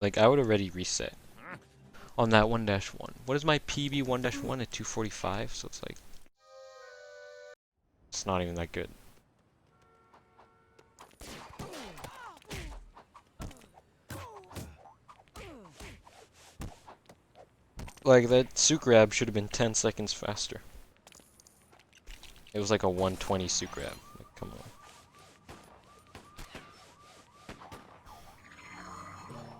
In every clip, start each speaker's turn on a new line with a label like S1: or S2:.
S1: Like, I would already reset on that 1-1. What is my PB 1-1 at 245? So it's like, it's not even that good. Like, that suit grab should have been 10 seconds faster. It was like a 120 suit grab. Like, come on.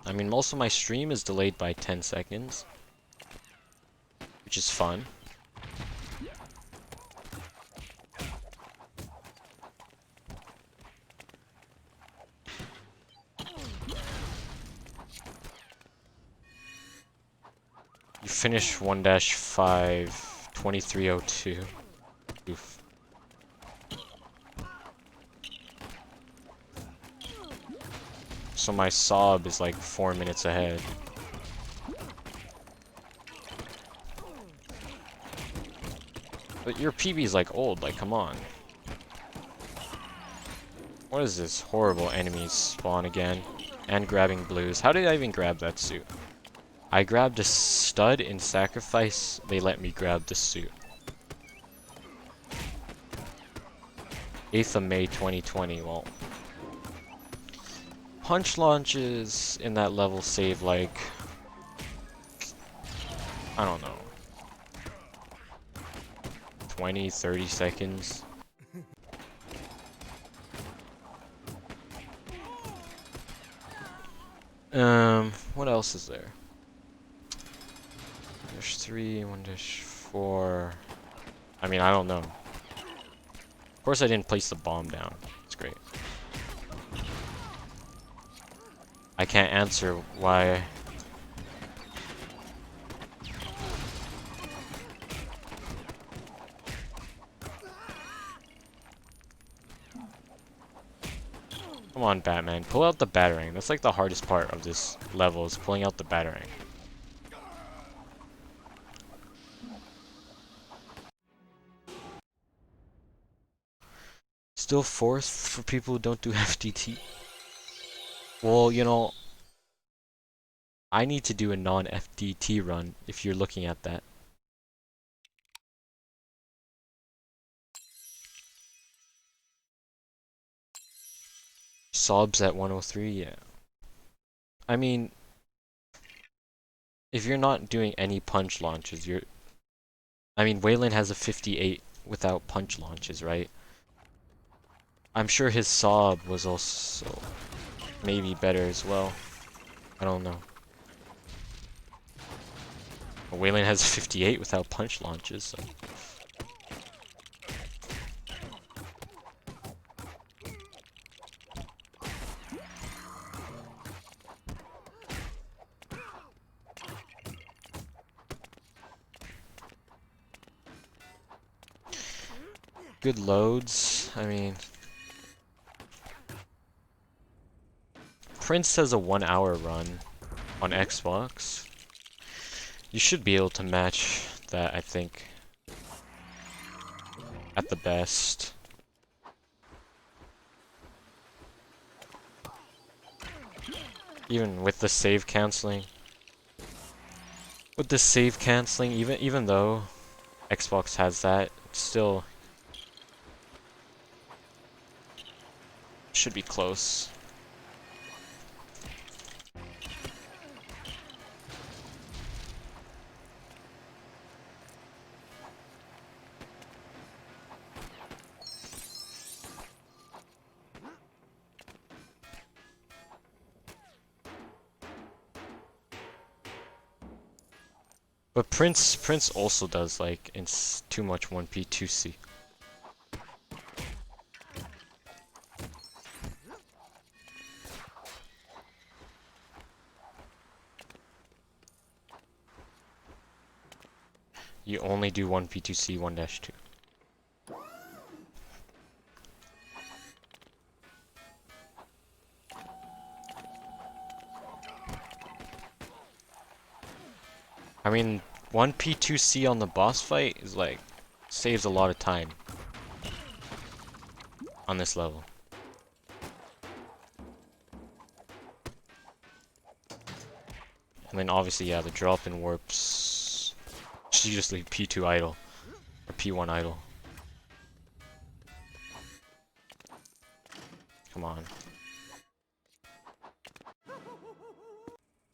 S1: I mean, most of my stream is delayed by 10 seconds, which is fun. You finish 1-5, 2302. Oof. So my sob is like 4 minutes ahead. But your PB is like old, like come on. What is this horrible enemies spawn again? And grabbing blues. How did I even grab that suit? I grabbed a stud in sacrifice, they let me grab the suit. 8th of May 2020, well. Punch launches in that level save like, I don't know, 20, 30 seconds. What else is there? 1-3, 1-4. I mean, I don't know. Of course I didn't place the bomb down. It's great. I can't answer why. Come on, Batman. Pull out the batarang. That's like the hardest part of this level, is pulling out the batarang. Still 4th for people who don't do FTT. Well, you know, I need to do a non-FTT run if you're looking at that. Sobs at 103, yeah. I mean, if you're not doing any punch launches, I mean, Waylon has a 58 without punch launches, right? I'm sure his sob was also maybe better as well. I don't know. But Waylon has 58 without punch launches, so. Good loads, I mean. Prince has a 1-hour run on Xbox. You should be able to match that, I think. At the best. Even with the save canceling. With the save canceling, even though Xbox has that, it's still should be close. But Prince also does like it's too much 1P 2C. You only do 1P 2C 1-2. I mean, 1P 2C on the boss fight is like saves a lot of time on this level. And then obviously, yeah, the drop-in warps. You just leave P2 idle. Or P1 idle. Come on.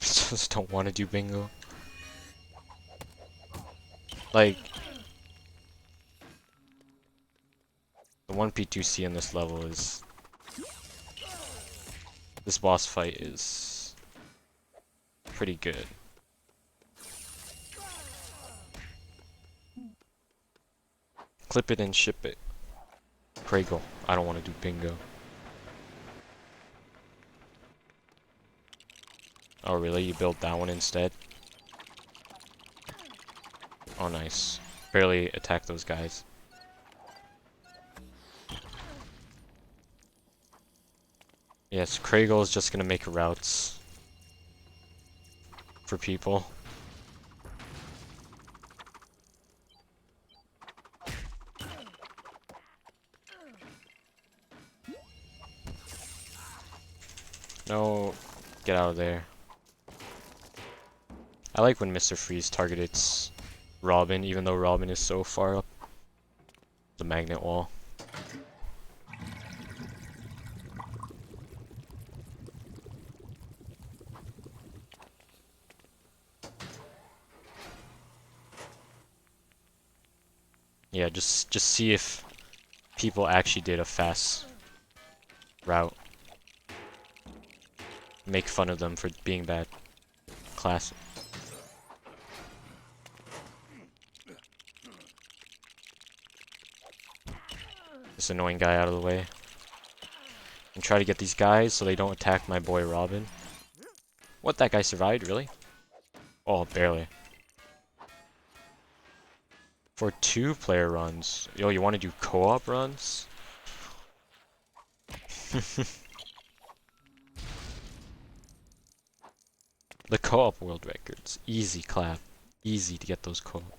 S1: Just don't want to do bingo. Like, the 1P2C in this level is... This boss fight is... pretty good. Clip it and ship it. Craigle. I don't want to do bingo. Oh really? You built that one instead? Oh nice. Barely attack those guys. Yes, Craigle is just gonna make routes for people. No, get out of there. I like when Mr. Freeze targets Robin, even though Robin is so far up the magnet wall. Yeah, just see if people actually did a fast route. Make fun of them for being bad. Classic. This annoying guy out of the way. And try to get these guys so they don't attack my boy Robin. What, that guy survived, really? Oh, barely. For 2-player runs. Yo, you want to do co-op runs? The co-op world records. Easy clap. Easy to get those co-op.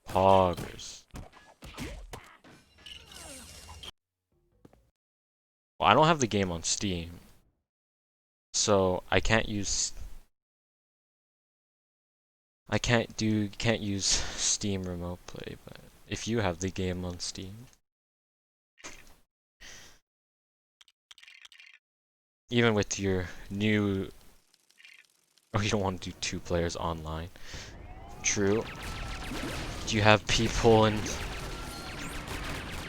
S1: Poggers. Well, I don't have the game on Steam. So I can't use can't use Steam Remote Play, but if you have the game on Steam. Even with your new... Oh, you don't want to do 2 players online. True. Do you have people in...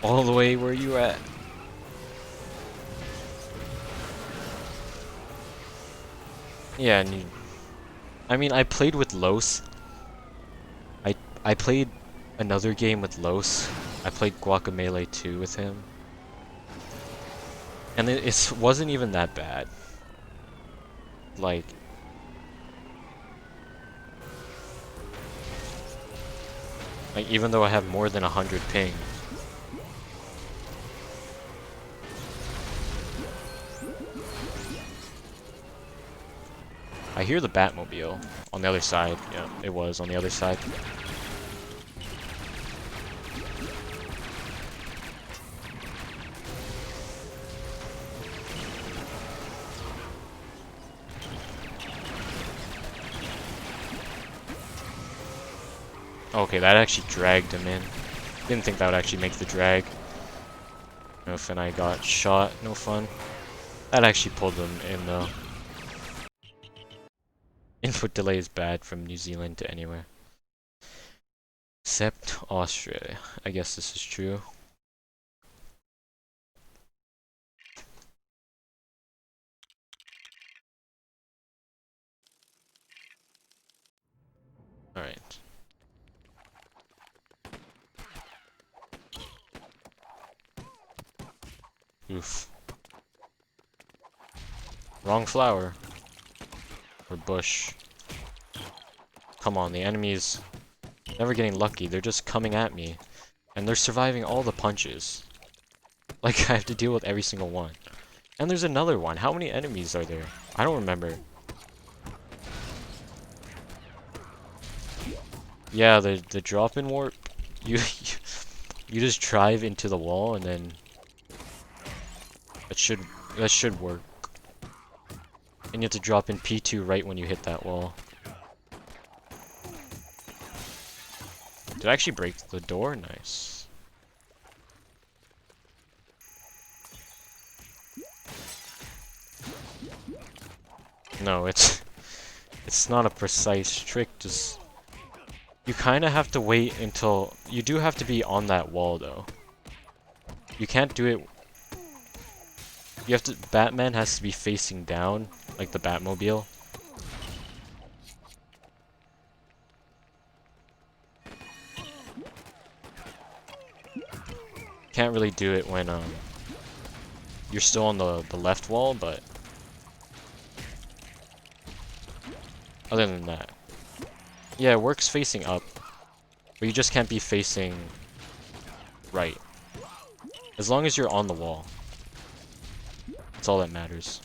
S1: all the way where you at? Yeah, and you... I mean, I played with Los. I played another game with Los. I played Guacamelee 2 with him. And it wasn't even that bad. Like... even though I have more than 100 ping. I hear the Batmobile on the other side. Yeah, it was on the other side. Okay, that actually dragged him in. Didn't think that would actually make the drag. If and I got shot, no fun. That actually pulled them in though. Input delay is bad from New Zealand to anywhere. Except Australia. I guess this is true. Alright. Oof. Wrong flower. Or bush. Come on, the enemies never getting lucky. They're just coming at me. And they're surviving all the punches. Like, I have to deal with every single one. And there's another one. How many enemies are there? I don't remember. Yeah, the drop-in warp. You just drive into the wall and then That should work. And you have to drop in P2 right when you hit that wall. Did I actually break the door? Nice. No, it's not a precise trick, just you kind of have to wait until you do have to be on that wall though. You can't do it. You have to Batman has to be facing down like the Batmobile. Can't really do it when you're still on the left wall, but other than that, yeah, it works facing up, but you just can't be facing right. As long as you're on the wall, that's all that matters.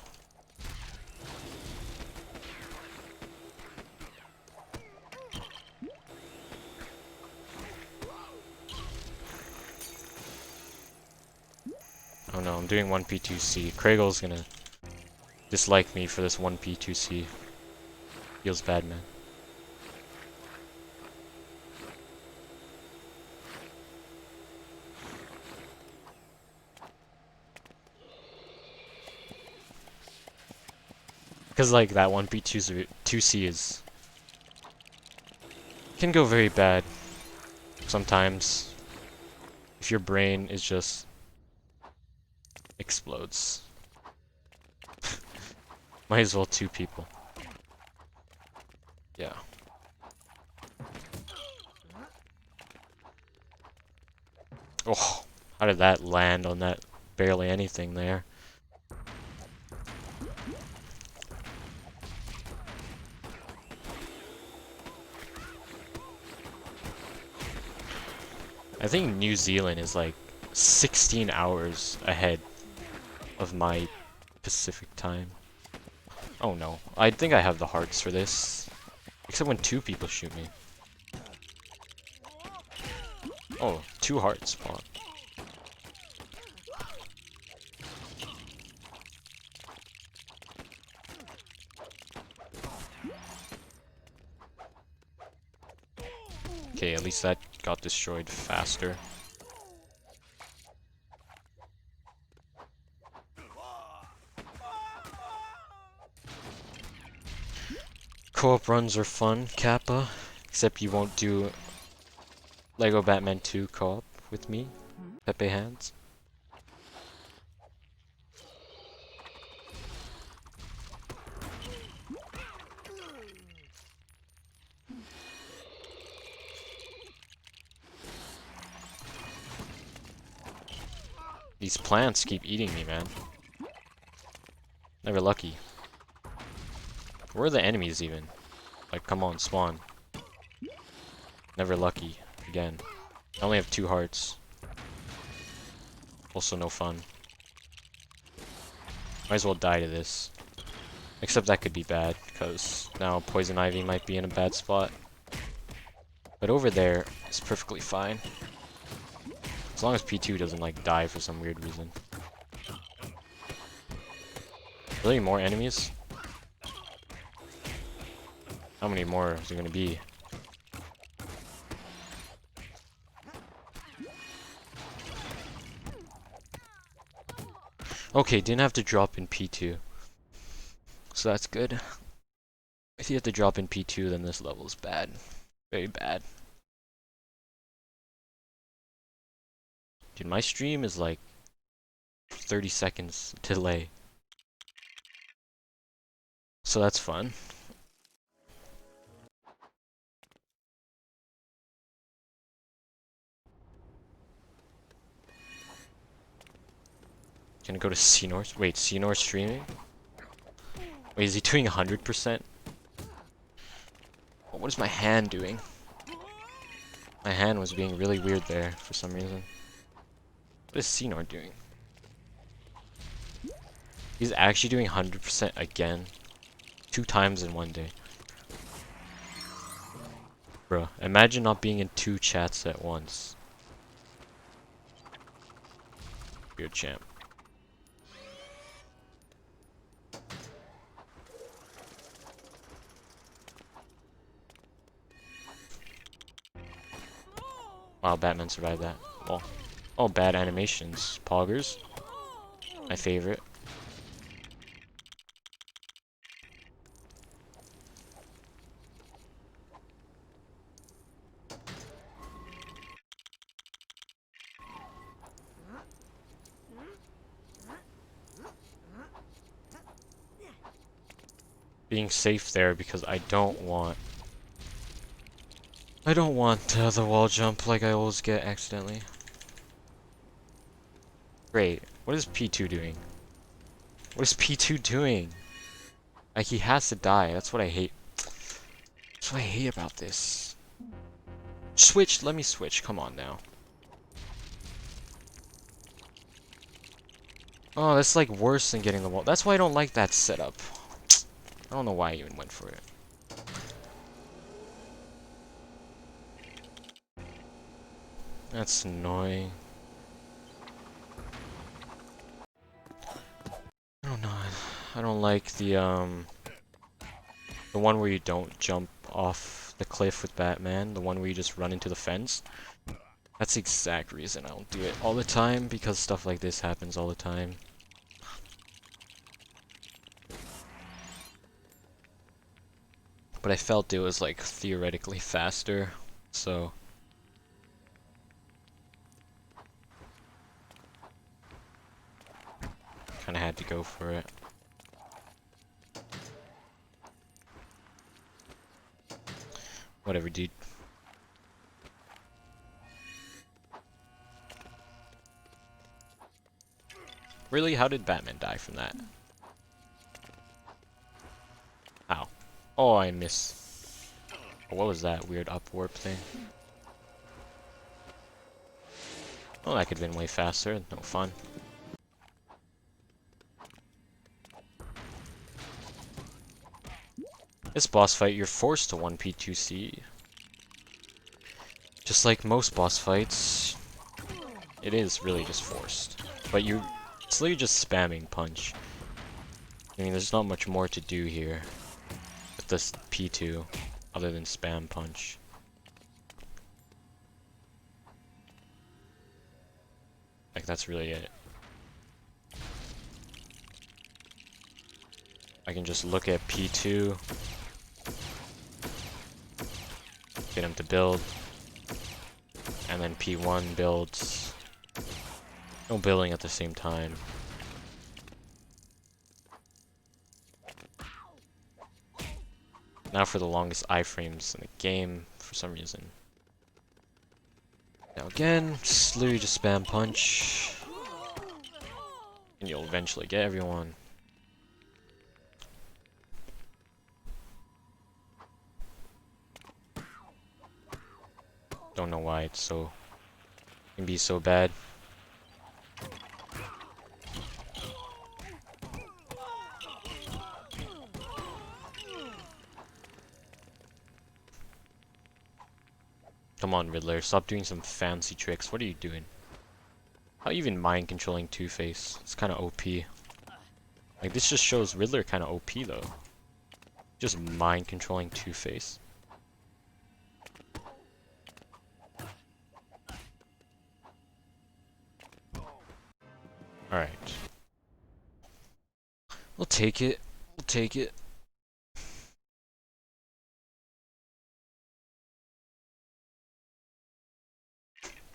S1: Oh no, I'm doing 1P2C. Kragel's gonna dislike me for this 1P2C. Feels bad, man. Because like that 1P2C is can go very bad sometimes if your brain is just explodes. Might as well 2 people. Yeah. Oh, how did that land on that barely anything there? I think New Zealand is like 16 hours ahead of my Pacific time. Oh no, I think I have the hearts for this. Except when 2 people shoot me. Oh, 2 hearts spawn. Okay, at least that got destroyed faster. Co-op runs are fun, Kappa. Except you won't do Lego Batman 2 co-op with me, Pepe Hands. These plants keep eating me, man. Never lucky. Where are the enemies even? Like, come on, spawn. Never lucky. Again. I only have 2 hearts. Also no fun. Might as well die to this. Except that could be bad, because now Poison Ivy might be in a bad spot. But over there, it's perfectly fine. As long as P2 doesn't, like, die for some weird reason. Are there any more enemies? How many more is there gonna be? Okay, didn't have to drop in P2. So that's good. If you have to drop in P2, then this level is bad. Very bad. Dude, my stream is like 30 seconds delay. So that's fun. Gonna go to Senor. Wait, Senor streaming? Wait, is he doing 100%? What is my hand doing? My hand was being really weird there for some reason. What is Senor doing? He's actually doing 100% again. 2 times in one day. Bro, imagine not being in 2 chats at once. You're a champ. Wow, Batman survived that. Well, oh, bad animations. Poggers. My favorite. Being safe there because I don't want the wall jump like I always get accidentally. Great. What is P2 doing? What is P2 doing? Like, he has to die. That's what I hate. That's what I hate about this. Switch. Let me switch. Come on now. Oh, that's like worse than getting the wall. That's why I don't like that setup. I don't know why I even went for it. That's annoying. I don't know. I don't like the one where you don't jump off the cliff with Batman. The one where you just run into the fence. That's the exact reason I don't do it all the time, because stuff like this happens all the time. But I felt it was like theoretically faster, so kinda had to go for it. Whatever, dude. Really? How did Batman die from that? How? Oh, I missed. What was that weird up warp thing? Oh, that could have been way faster. No fun. This boss fight, you're forced to 1P2C. Just like most boss fights, it is really just forced. But it's literally just spamming punch. I mean, there's not much more to do here with this P2 other than spam punch. Like, that's really it. I can just look at P2, get him to build, and then P1 builds. No building at the same time. Now for the longest iframes in the game, for some reason. Now again, just literally just spam punch. And you'll eventually get everyone. Don't know why it can be so bad. Come on, Riddler, stop doing some fancy tricks. What are you doing? How even mind controlling Two-Face? It's kind of OP. Like, this just shows Riddler kind of OP though. Just mind controlling Two-Face. Alright. We'll take it. We'll take it.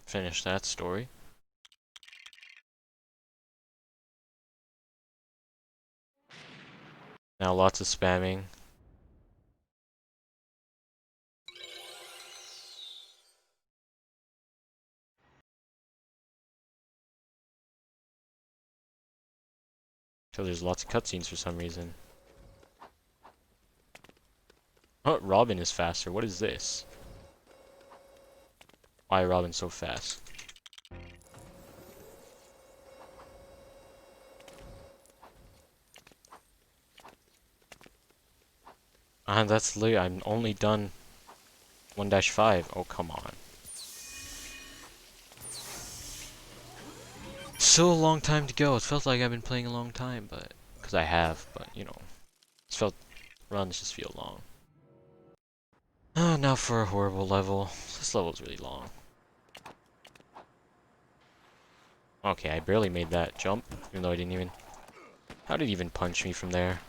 S1: Finish that story. Now lots of spamming. So there's lots of cutscenes for some reason. Oh, Robin is faster. What is this? Why Robin so fast? And that's literally, I'm only done 1-5. Oh, come on. Still a long time to go. It felt like I've been playing a long time, but because I have, but you know, runs just feel long. Now for a horrible level. This level's really long. Okay, I barely made that jump, even though I didn't even... How did he even punch me from there?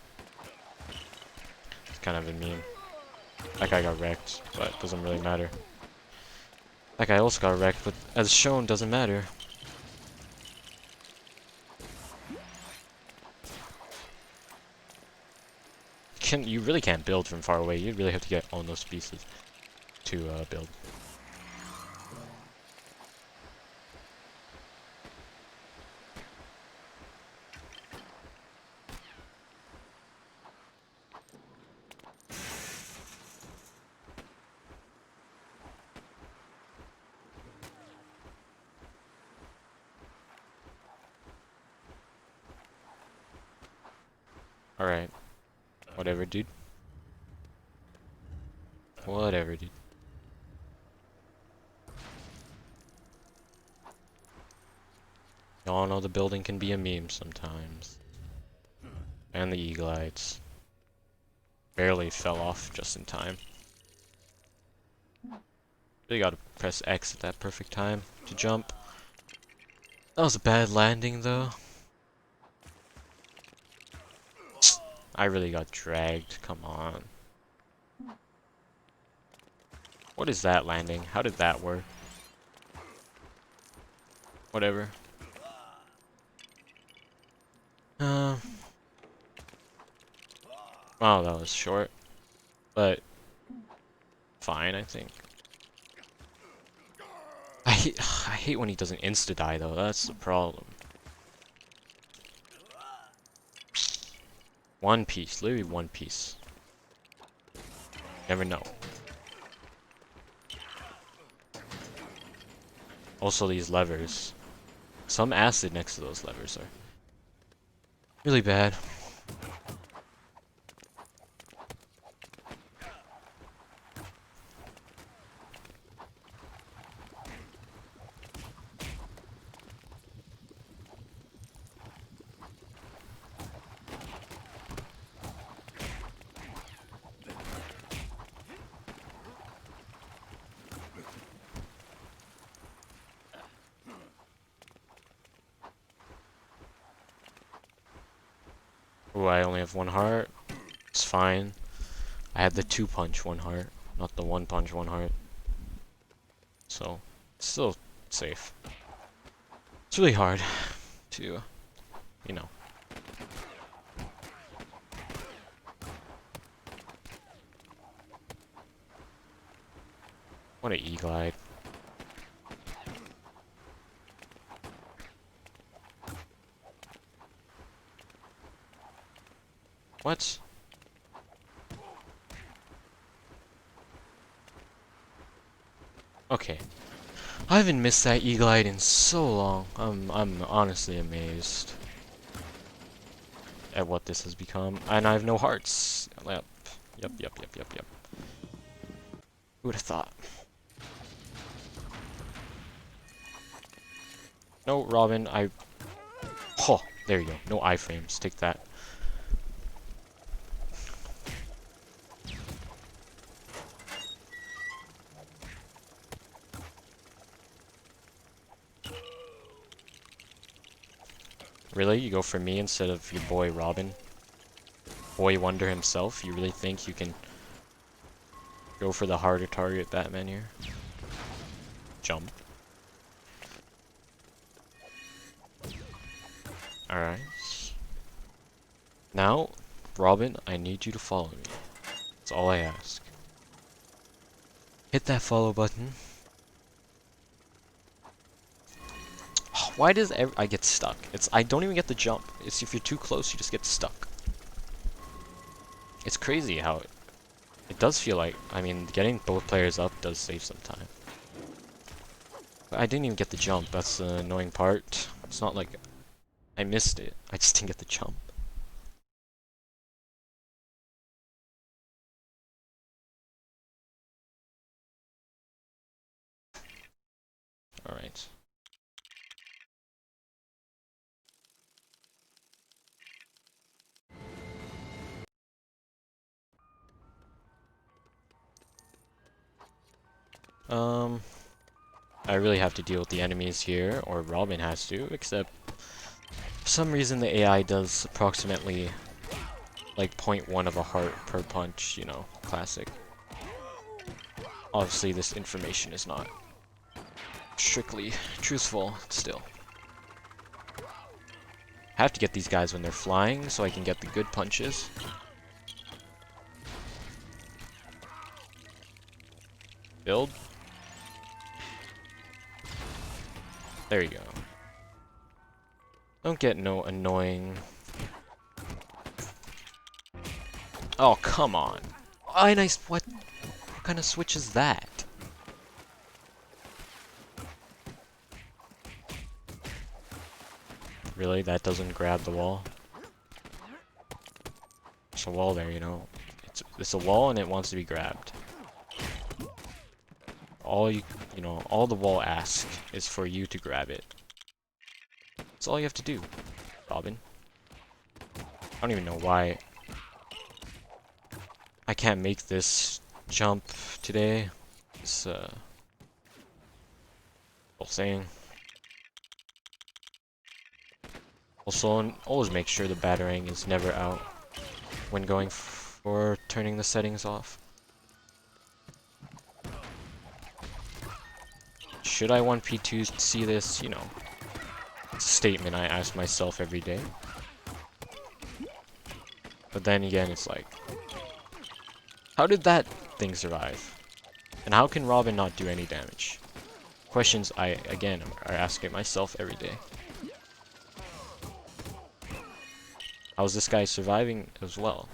S1: It's kind of a meme. That guy got wrecked, but it doesn't really matter. That guy also got wrecked, but as shown, doesn't matter. You really can't build from far away. You really have to get on those pieces to build. Alright. Whatever, dude. Whatever, dude. Y'all know the building can be a meme sometimes. And the E-glides. Barely fell off just in time. Really gotta press X at that perfect time to jump. That was a bad landing, though. I really got dragged. Come on. What is that landing? How did that work? Whatever. Oh, that was short. But fine, I think. I hate when he doesn't insta-die, though. That's the problem. One piece. Literally one piece. Never know. Also, these levers. Some acid next to those levers are really bad. Ooh, I only have one heart. It's fine. I had the 2-punch 1 heart, not the 1-punch 1 heart. So, it's still safe. It's really hard to, you know. What an E-glide. What? Okay. I haven't missed that E-glide in so long. I'm honestly amazed at what this has become. And I have no hearts. Yep. Yep. Who would have thought? No, Robin, Oh, there you go. No iframes. Take that. Really? You go for me instead of your boy Robin? Boy Wonder himself? You really think you can go for the harder target Batman here? Jump. Alright. Now, Robin, I need you to follow me. That's all I ask. Hit that follow button. Why does I get stuck? I don't even get the jump. It's if you're too close, you just get stuck. It's crazy how it does feel like, I mean, getting both players up does save some time. But I didn't even get the jump. That's the annoying part. It's not like I missed it. I just didn't get the jump. Alright. I really have to deal with the enemies here, or Robin has to, except for some reason the AI does approximately like 0.1 of a heart per punch, you know, classic. Obviously this information is not strictly truthful, still. I have to get these guys when they're flying so I can get the good punches. Build. There you go. Don't get no annoying. Oh, come on. Oh, nice. What kind of switch is that? Really? That doesn't grab the wall? There's a wall there, you know. It's a wall and it wants to be grabbed. All you know, all the wall asks is for you to grab it. That's all you have to do, Robin. I don't even know why I can't make this jump today. This whole thing. Also, always make sure the batarang is never out when going for turning the settings off. Should I 1p2 see this? You know, it's a statement I ask myself every day. But then again, it's like, how did that thing survive? And how can Robin not do any damage? Questions I, again, are asking myself every day. How's this guy surviving as well?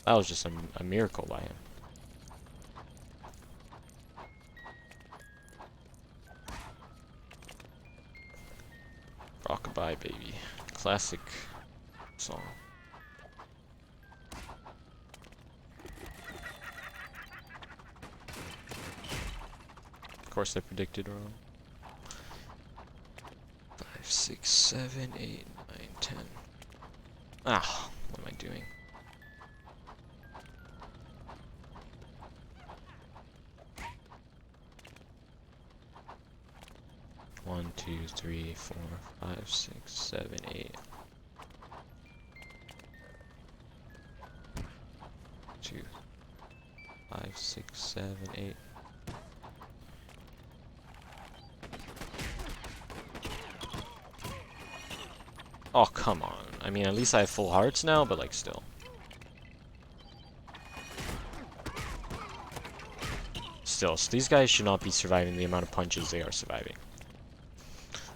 S1: That was just a miracle by him. Rockabye Baby. Classic song. Of course I predicted wrong. 5, 6, 7, 8, 9, 10. Ah, what am I doing? One, 2, 3, 4, 5, 6, 7, 8. 2, 5, 6, 7, 8. Oh, come on. I mean, at least I have full hearts now, but like still. Still, so these guys should not be surviving the amount of punches they are surviving.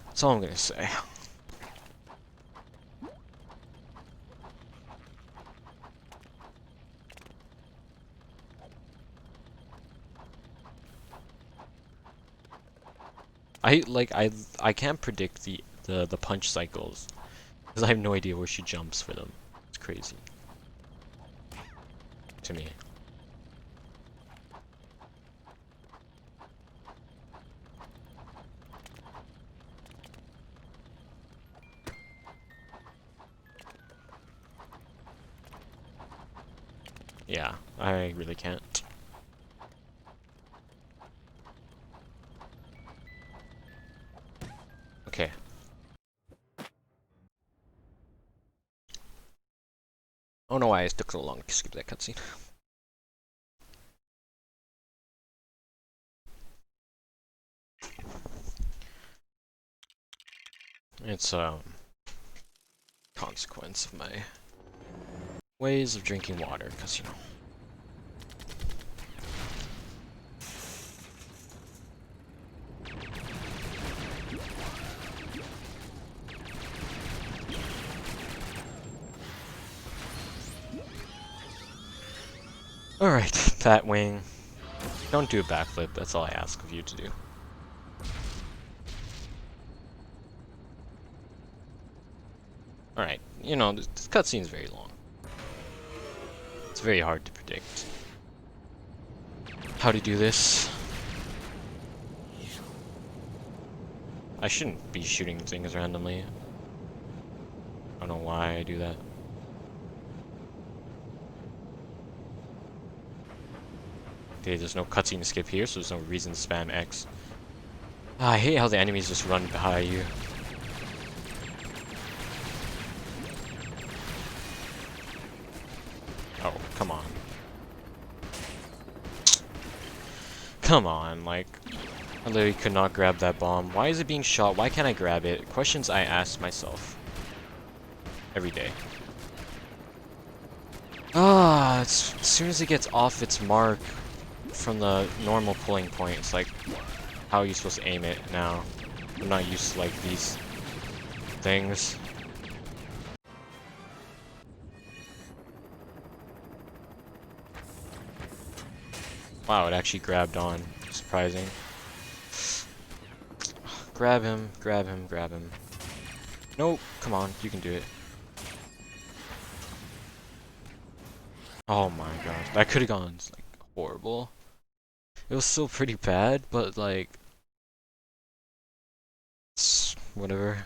S1: That's all I'm gonna say. I can't predict the punch cycles because I have no idea where she jumps for them. It's crazy to me. Yeah, I really can't. Okay. I don't know why it took so long to skip that cutscene. It's consequence of my ways of drinking water, because you know. Alright, Fat Wing. Don't do a backflip, that's all I ask of you to do. Alright, you know, this cutscene is very long. It's very hard to predict how to do this. I shouldn't be shooting things randomly. I don't know why I do that. Okay, there's no cutscene to skip here, so there's no reason to spam X. I hate how the enemies just run by you. Oh, come on. Come on, like, I literally could not grab that bomb. Why is it being shot? Why can't I grab it? Questions I ask myself every day. As soon as it gets off its mark from the normal pulling point, it's like, how are you supposed to aim it now? I'm not used to, like, these things. Wow, it actually grabbed on. Surprising. Grab him, grab him, grab him. Nope, come on, you can do it. Oh my gosh, that could have gone, like, horrible. It was still pretty bad, but, like, whatever.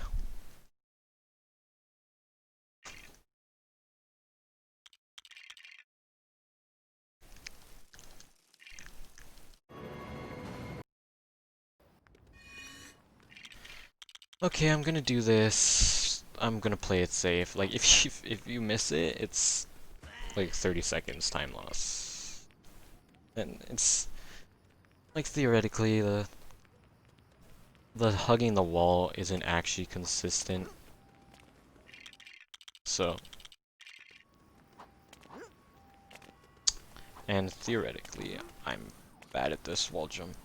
S1: Okay, I'm gonna do this. I'm gonna play it safe. Like, if you miss it, it's like 30 seconds time loss. And it's like theoretically the hugging the wall isn't actually consistent. So, and theoretically, I'm bad at this wall jump.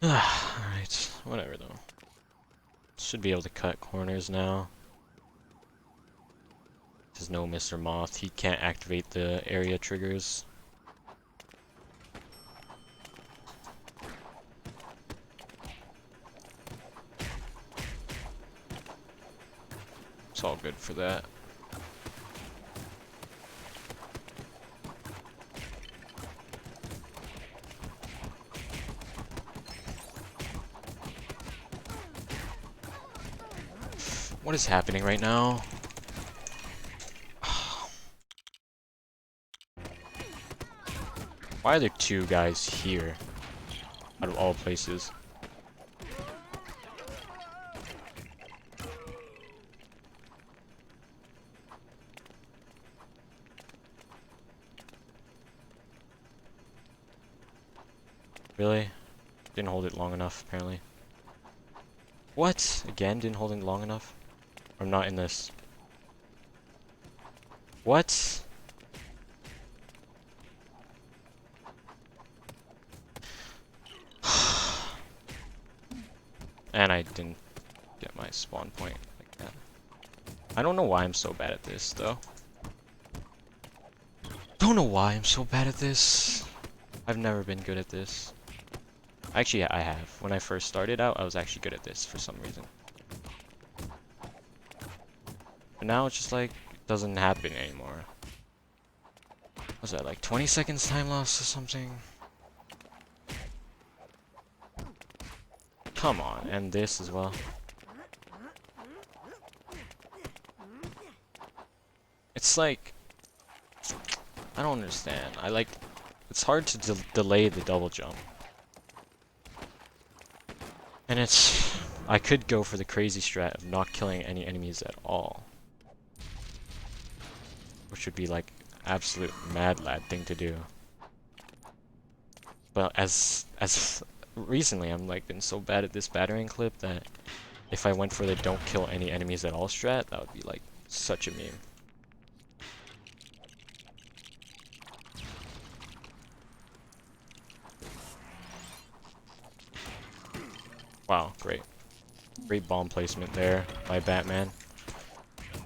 S1: Alright, whatever though. Should be able to cut corners now. There's no Mr. Moth, he can't activate the area triggers. It's all good for that. What is happening right now? Why are there two guys here? Out of all places. Really? Didn't hold it long enough, apparently. What? Again, didn't hold it long enough? I'm not in this. What? And I didn't get my spawn point like that. I don't know why I'm so bad at this, though. Don't know why I'm so bad at this. I've never been good at this. Actually, I have. When I first started out, I was actually good at this for some reason. But now it's just like, it doesn't happen anymore. Was that like 20 seconds time loss or something? Come on, and this as well. It's like, I don't understand. It's hard to delay the double jump. And I could go for the crazy strat of not killing any enemies at all. Which would be like absolute mad lad thing to do. But as recently I'm like been so bad at this battering clip that if I went for the don't kill any enemies at all strat, that would be like such a meme. Wow, great. Great bomb placement there by Batman.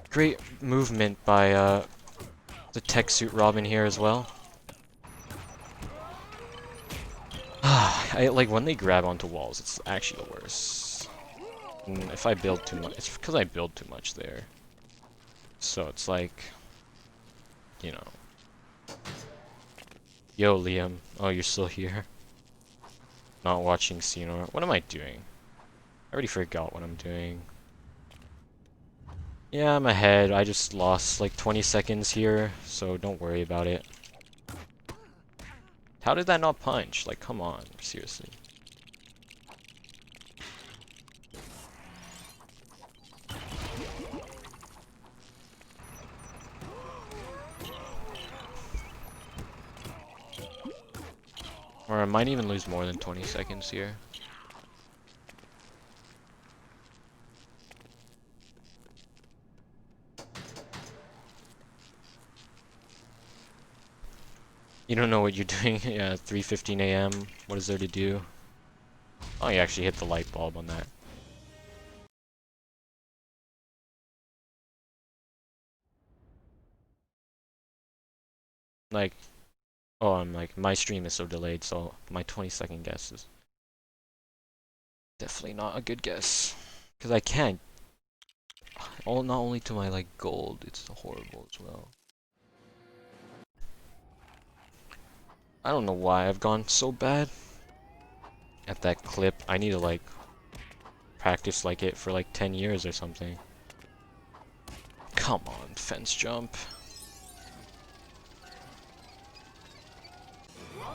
S1: Great movement by the tech suit Robin here as well. I like when they grab onto walls, it's actually the worst. And if I build too much, it's because I build too much there. So it's like, you know. Yo, Liam. Oh, you're still here? Not watching Senor. What am I doing? I already forgot what I'm doing. Yeah, I'm ahead. I just lost like 20 seconds here, so don't worry about it. How did that not punch? Like, come on, seriously. Or I might even lose more than 20 seconds here. You don't know what you're doing. Yeah, 3:15 a.m. What is there to do? Oh, you actually hit the light bulb on that. Like, oh, I'm like, my stream is so delayed, so my 20-second guess is definitely not a good guess. Because I can't. Not only to my, like, gold, it's horrible as well. I don't know why I've gone so bad at that clip. I need to, like, practice like it for, like, 10 years or something. Come on, fence jump.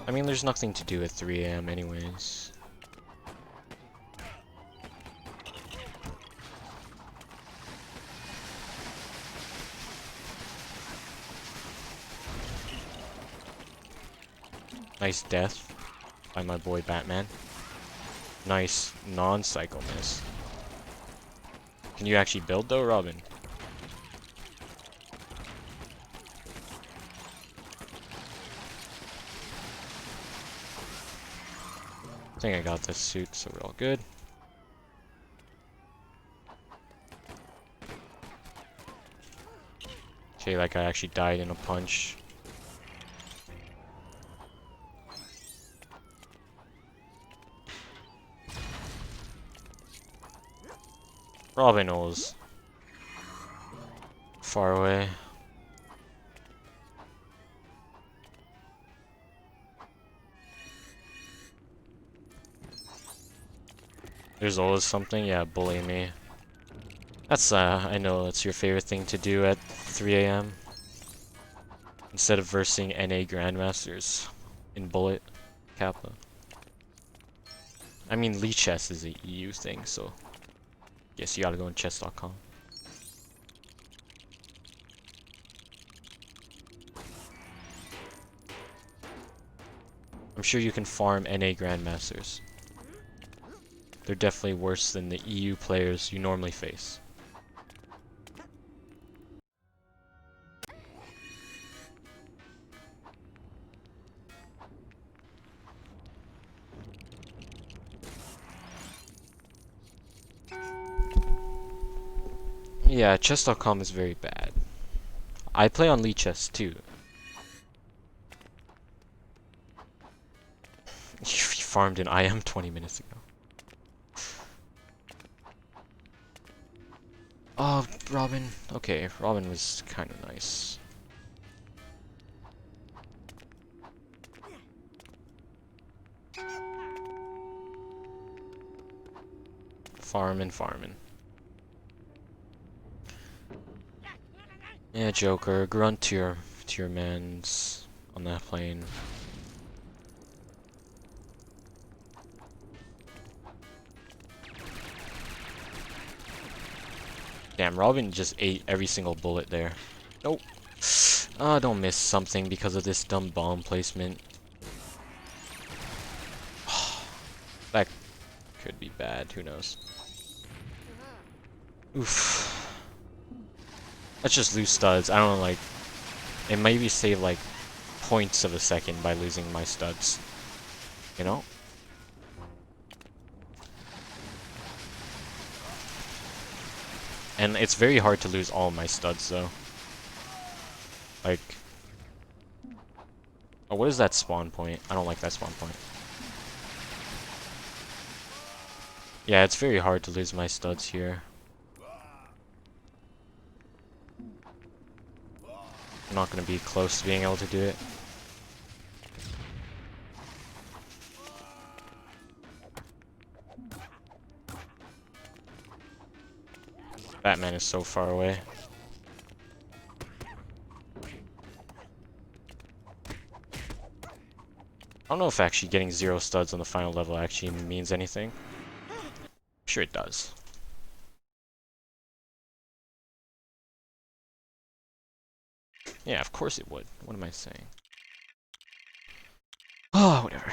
S1: I mean, there's nothing to do at 3 a.m. anyways. Nice death by my boy Batman. Nice non-cycle miss. Can you actually build though, Robin? I think I got this suit, so we're all good. Okay, like I actually died in a punch. Robin was far away. There's always something, yeah, bully me. That's, I know that's your favorite thing to do at 3 a.m. Instead of versing NA Grandmasters in Bullet Kappa. I mean, Lee Chess is a EU thing, so guess you gotta go on chess.com. I'm sure you can farm NA Grandmasters. They're definitely worse than the EU players you normally face. Yeah, chess.com is very bad. I play on Lee Chess too. You farmed an IM 20 minutes ago. Oh, Robin. Okay, Robin was kind of nice. Farming. Yeah, Joker, grunt to your mans on that plane. Damn, Robin just ate every single bullet there. Nope. Ah, don't miss something because of this dumb bomb placement. That could be bad, who knows. Oof. Let's just lose studs. I don't know, like, it maybe save like points of a second by losing my studs. You know? And it's very hard to lose all my studs though. Like, oh, what is that spawn point? I don't like that spawn point. Yeah, it's very hard to lose my studs here. I'm not gonna be close to being able to do it. Batman is so far away. I don't know if actually getting 0 studs on the final level actually means anything. I'm sure it does. Yeah, of course it would. What am I saying? Oh, whatever.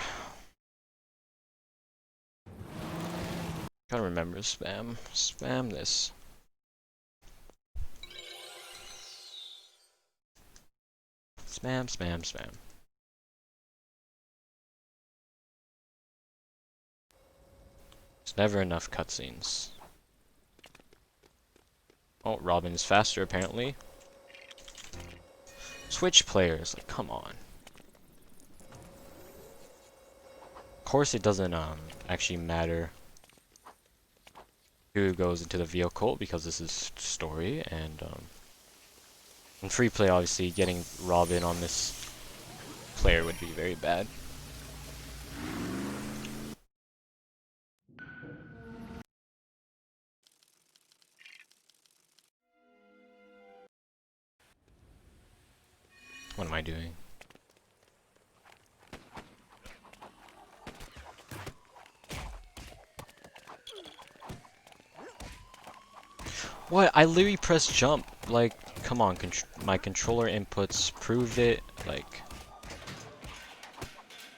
S1: Gotta remember to spam. Spam this. Spam, spam, spam. There's never enough cutscenes. Oh, Robin's faster apparently. Switch players, like, come on. Of course it doesn't actually matter who goes into the vehicle because this is story, and in free play obviously getting Robin on this player would be very bad. What am I doing? What? I literally pressed jump. Like, come on, my controller inputs proved it. Like,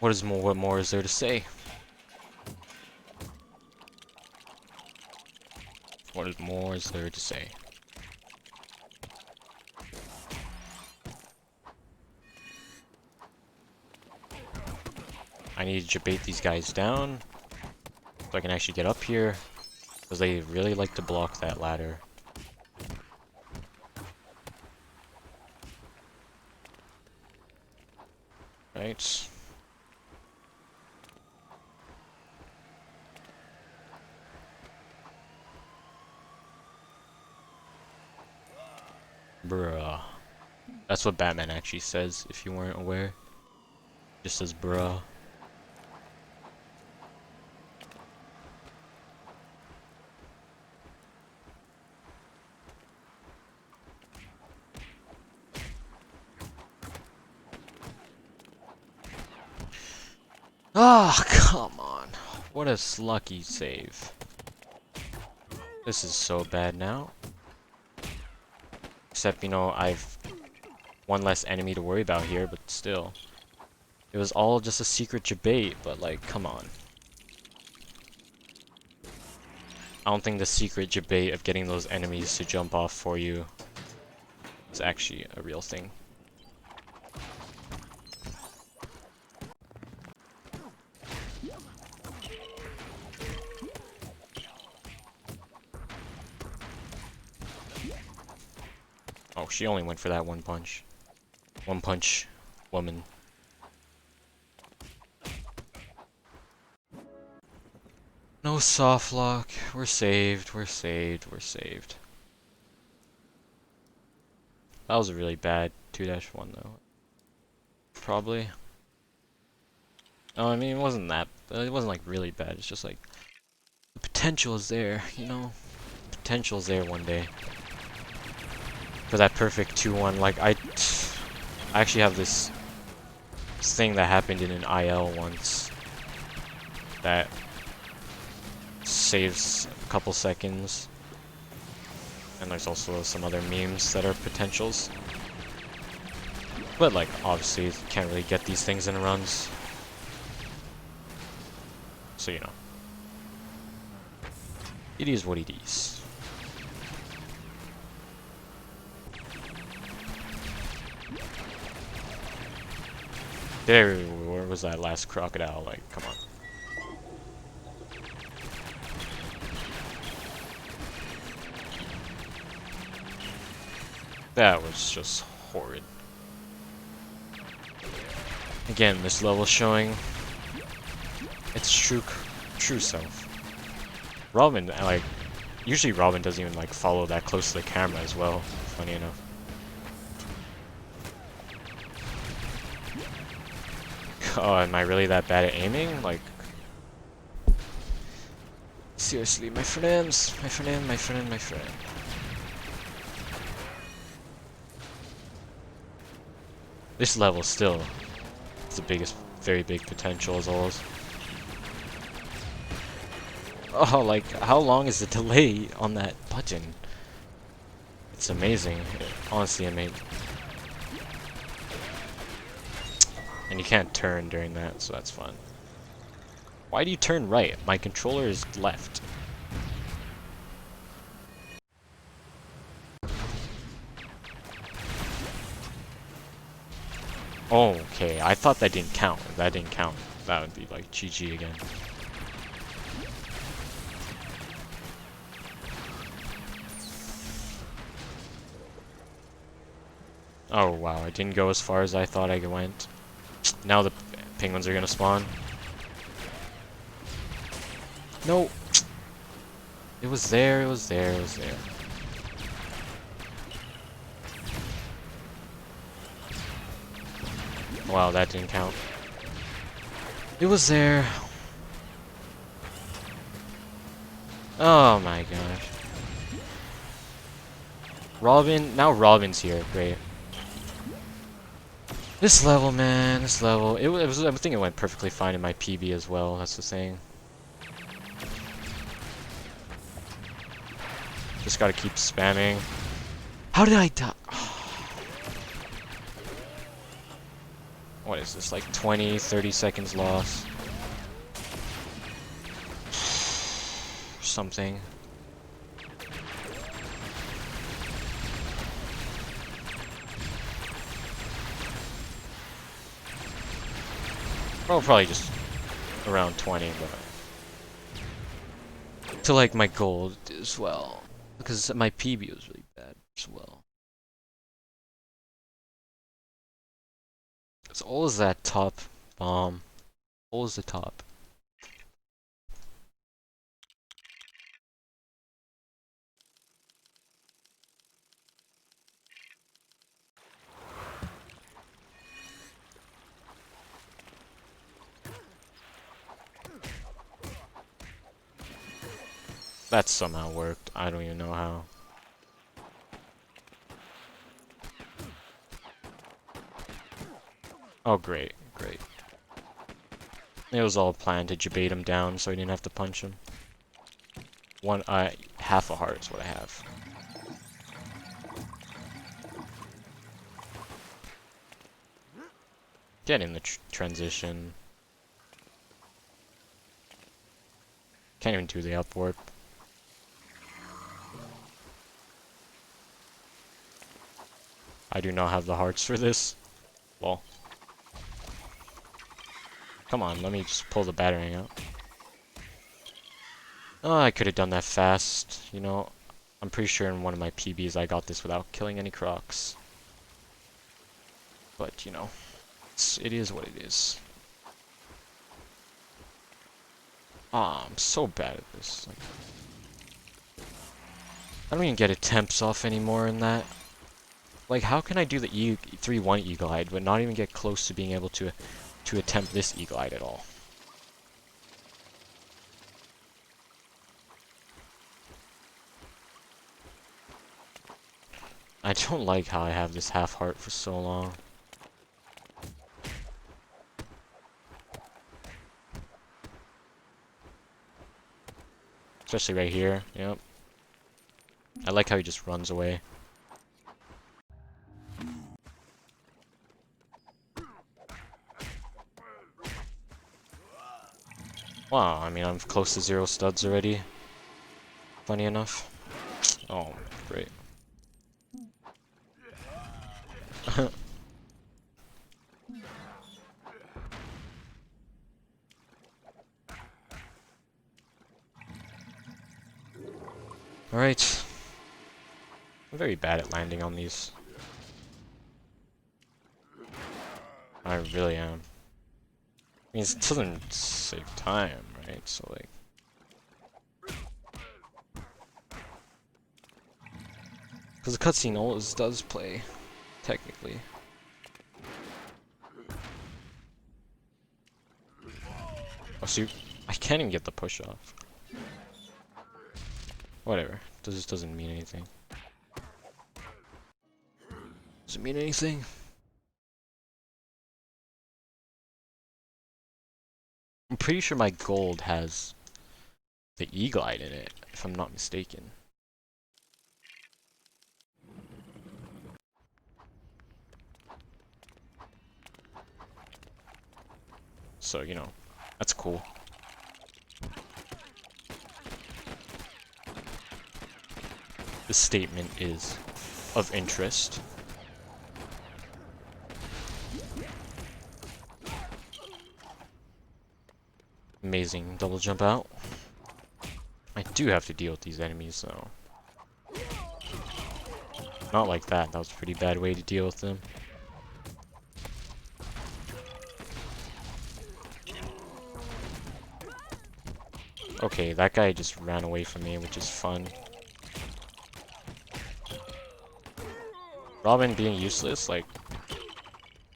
S1: what more is there to say? What more is there to say? I need to bait these guys down so I can actually get up here, because they really like to block that ladder. Right. Bruh. That's what Batman actually says, if you weren't aware. Just says bruh. Ah, come on. What a lucky save. This is so bad now. Except, you know, I've one less enemy to worry about here, but still. It was all just a secret debate, but like, come on. I don't think the secret debate of getting those enemies to jump off for you is actually a real thing. Oh, she only went for that one punch. One punch woman. No soft lock. We're saved. We're saved. We're saved. That was a really bad 2-1 though. Probably. No, I mean it wasn't that. It wasn't like really bad. It's just like the potential is there, you know. Potential's there one day. For that perfect 2-1, like I actually have this thing that happened in an IL once that saves a couple seconds, and there's also some other memes that are potentials, but like obviously you can't really get these things in runs, so you know, it is what it is. There, where was that last crocodile? Like, come on. That was just horrid. Again, this level showing its true self. Robin, like, usually Robin doesn't even like follow that close to the camera as well. Funny enough. Oh, am I really that bad at aiming? Like, seriously, my friends, my friend, my friend, my friend. This level still is the biggest, very big potential as always. Oh, like, how long is the delay on that button? It's amazing, honestly amazing. And you can't turn during that, so that's fun. Why do you turn right? My controller is left. Oh, okay. I thought that didn't count. If that didn't count, that would be like GG again. Oh wow, I didn't go as far as I thought I went. Now the penguins are gonna spawn. No! It was there, it was there, it was there. Wow, that didn't count. It was there. Oh my gosh. Robin, now Robin's here, great. This level, man, this level. It was, I think it went perfectly fine in my PB as well, that's the thing. Just gotta keep spamming. How did I die? What is this, like 20, 30 seconds loss? Something. Well, probably just around 20, but to like my goal as well, because my PB was really bad as well. It's always that top bomb, always the top. That somehow worked. I don't even know how. Oh, great, great. It was all planned to bait him down so he didn't have to punch him. Half a heart is what I have. Get in the transition. Can't even do the up warp. I do not have the hearts for this. Well. Come on, let me just pull the battering out. Oh, I could have done that fast. You know, I'm pretty sure in one of my PBs I got this without killing any crocs. But, you know, it is what it is. Ah, I'm so bad at this. Like, I don't even get attempts off anymore in that. Like, how can I do the 3-1 eagle-eyed, but not even get close to being able to attempt this eagle-eyed at all? I don't like how I have this half heart for so long. Especially right here, yep. I like how he just runs away. Wow, I mean, I'm close to 0 studs already. Funny enough. Oh, great. Alright. I'm very bad at landing on these. I really am. I mean, it doesn't save time, right? So, like... Because the cutscene always does play, technically. Oh, so I can't even get the push off. Whatever. This doesn't mean anything. Does it mean anything? I'm pretty sure my gold has the eagle-eyed in it, if I'm not mistaken. So, you know, that's cool. This statement is of interest. Amazing. Double jump out. I do have to deal with these enemies, though. Not like that. That was a pretty bad way to deal with them. Okay, that guy just ran away from me, which is fun. Robin being useless, like... I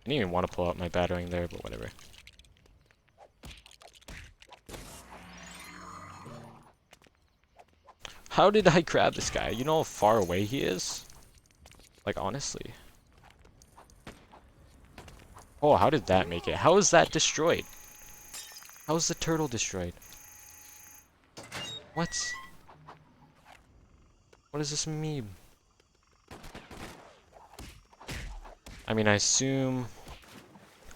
S1: didn't even want to pull out my battering there, but whatever. How did I grab this guy? You know how far away he is? Like, honestly. Oh, how did that make it? How is that destroyed? How is the turtle destroyed? What? What is this meme? I mean, I assume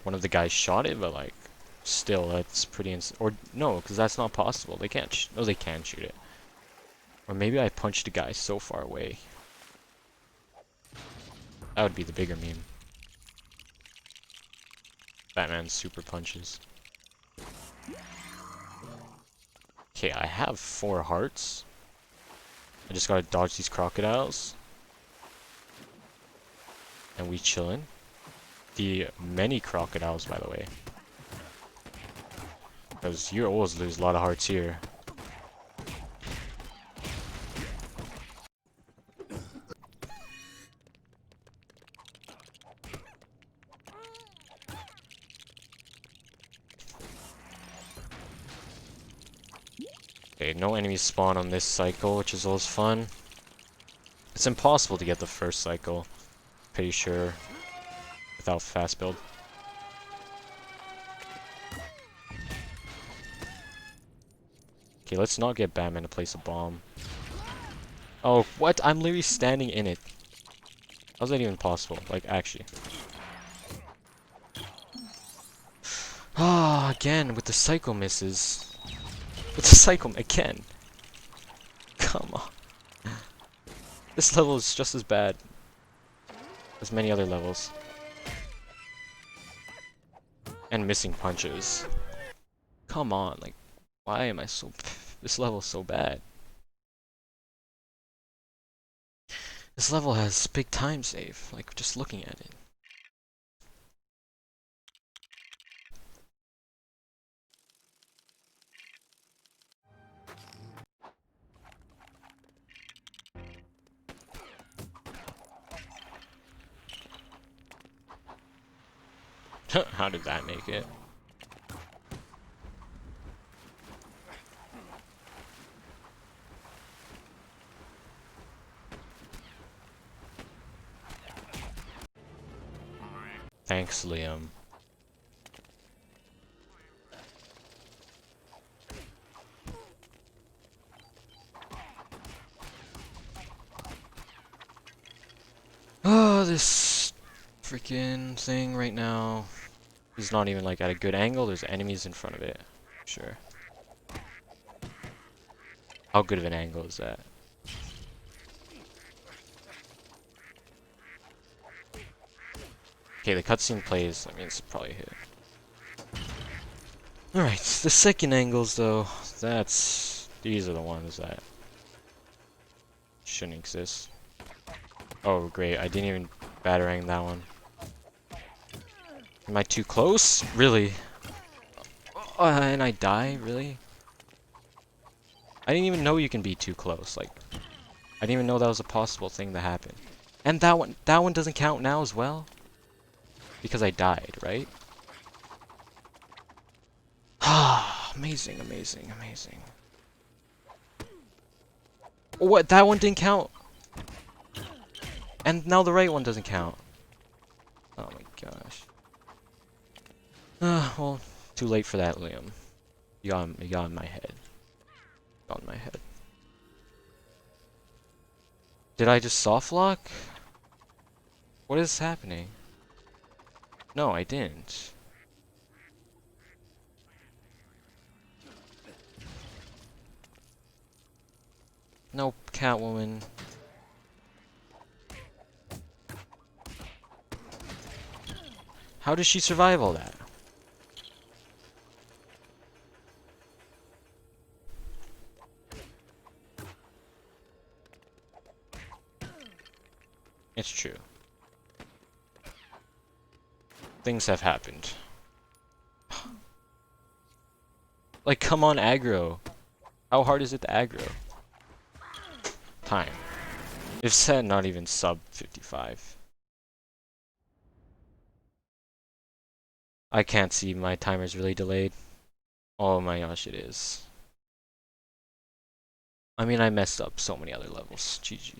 S1: one of the guys shot it, but like, still, that's pretty or no, because that's not possible. They can't. No, they can shoot it. Or maybe I punched a guy so far away. That would be the bigger meme. Batman's super punches. Okay, I have 4 hearts. I just gotta dodge these crocodiles. And we chillin'. The many crocodiles, by the way. Because you always lose a lot of hearts here. Okay, no enemies spawn on this cycle, which is always fun. It's impossible to get the first cycle, pretty sure, without fast build. Okay, let's not get Batman to place a bomb. Oh, what? I'm literally standing in it. How's that even possible? Like, actually. Ah, again, with the cycle misses. With the cycle again. Come on. This level is just as bad as many other levels. And missing punches. Come on, like, why am I so... This level is so bad. This level has big time save, like, just looking at it. How did that make it? Thanks, Liam. Oh, this freaking thing right now. He's not even like at a good angle. There's enemies in front of it. Sure. How good of an angle is that? Okay, the cutscene plays. That means probably hit. Alright, the second angles though, these are the ones that shouldn't exist. Oh great, I didn't even batarang that one. Am I too close? Really? And I die? Really? I didn't even know you can be too close, like, I didn't even know that was a possible thing to happen. And that one doesn't count now as well? Because I died, right? Ah, amazing, amazing, amazing. What? That one didn't count? And now the right one doesn't count. Oh my gosh. Well, too late for that, Liam. You got in my head. Got in my head. Did I just soft lock? What is happening? No, I didn't. Nope, Catwoman. How does she survive all that? It's true. Things have happened. Like, come on, aggro. How hard is it to aggro? Time. If set, not even sub 55. I can't see, my timer's really delayed. Oh my gosh, it is. I mean, I messed up so many other levels. GG.